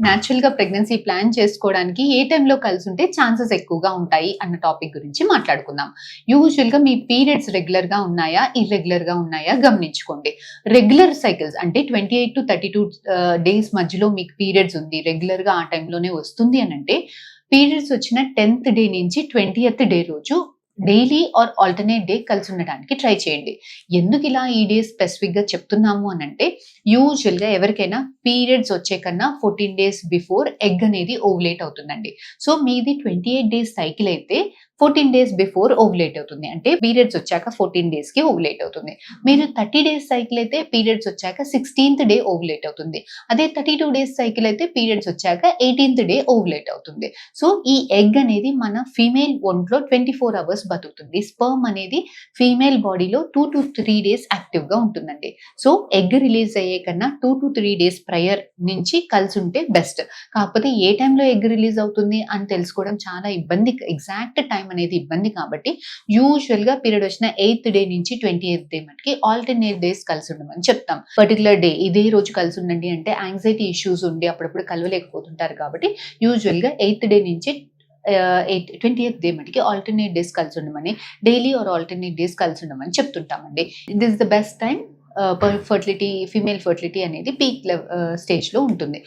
న్యాచురల్‌గా pregnancy plan చేసుకోవడానికి ఏ టైంలో కలిసుంటే ఛాన్సెస్ ఎక్కువగా ఉంటాయి అన్న టాపిక్ గురించి మాట్లాడుకుందాం. యూజువల్‌గా మీ పీరియడ్స్ రెగ్యులర్‌గా ఉన్నాయా? ఇర్రెగ్యులర్‌గా ఉన్నాయా? గమనించుకోండి. రెగ్యులర్ సైకిల్స్ అంటే 28-32 డేస్ మధ్యలో మీకు పీరియడ్స్ ఉంది. రెగ్యులర్‌గా ఆ టైంలోనే వస్తుంది అనంటే పీరియడ్స్ వచ్చిన 10థ్ డే నుంచి 20థ్ డే రోజు డైలీ ఆర్ ఆల్టర్‌నేట్ డే కలిసి ఉండడానికి ట్రై చేయండి. ఎందుకు ఇలా ఈ డే స్పెసిఫిక్‌గా చెప్తున్నాము అనంటే యూజువల్‌గా ఎవరికైనా పీరియడ్స్ వచ్చే కన్నా 14 డేస్ బిఫోర్ ఎగ్ అనేది ఓవ్యులేట్ అవుతుందండి. సో మీది 28 డేస్ సైకిల్ అయితే 14 డేస్ బిఫోర్ ఓవ్యులేట్ అవుతుంది. అంటే పీరియడ్స్ వచ్చాక 14 డేస్‌కి ఓవ్యులేట్ అవుతుంది. మీరు 30 డేస్ సైకిల్ అయితే పీరియడ్స్ వచ్చాక 16థ్ డే ఓవ్యులేట్ అవుతుంది. అదే 32 డేస్ సైకిల్ అయితే పీరియడ్స్ వచ్చాక 18థ్ డే ఓవ్యులేట్ అవుతుంది. సో ఈ ఎగ్ అనేది మన ఫీమేల్ ఒంట్లో 24 అవర్స్ బతుకుతుంది. స్పెర్మ్ అనేది ఫీమేల్ బాడీలో 2-3 డేస్ యాక్టివ్‌గా ఉంటుందండి. సో ఎగ్ రిలీజ్ అయ్యే కన్నా 2-3 డేస్ ప్రయర్ నుంచి కలిసి ఉంటే బెస్ట్. కాకపోతే ఏ టైంలో ఎగ్ రిలీజ్ అవుతుంది అని తెలుసుకోవడం చాలా ఇబ్బంది. ఎగ్జాక్ట్ టైం అనేది ఇబ్బంది కాబట్టి యూజువల్‌గా పీరియడ్ వచ్చిన 8థ్ డే నుంచి 28థ్ డే మటికి ఆల్టర్‌నేట్ డేస్ కలిసి ఉండమని చెప్తాం. పర్టిక్యులర్ డే ఇదే రోజు కలిసి ఉండండి అంటే యాంగ్జైటీ ఇష్యూస్ ఉండి అప్పుడప్పుడు కలవలేకపోతుంటారు కాబట్టి యూజువల్‌గా 8థ్ డే నుంచి 20థ్ డే మటికి ఆల్టర్‌నేట్ డేస్ కలిసి ఉండమని, డైలీ ఆర్ ఆల్టర్‌నేట్ డేస్ కలిసి ఉండమని చెప్తుంటామండి. This is the best time fertility, female fertility అనేది పీక్ స్టేజ్‌లో ఉంటుంది.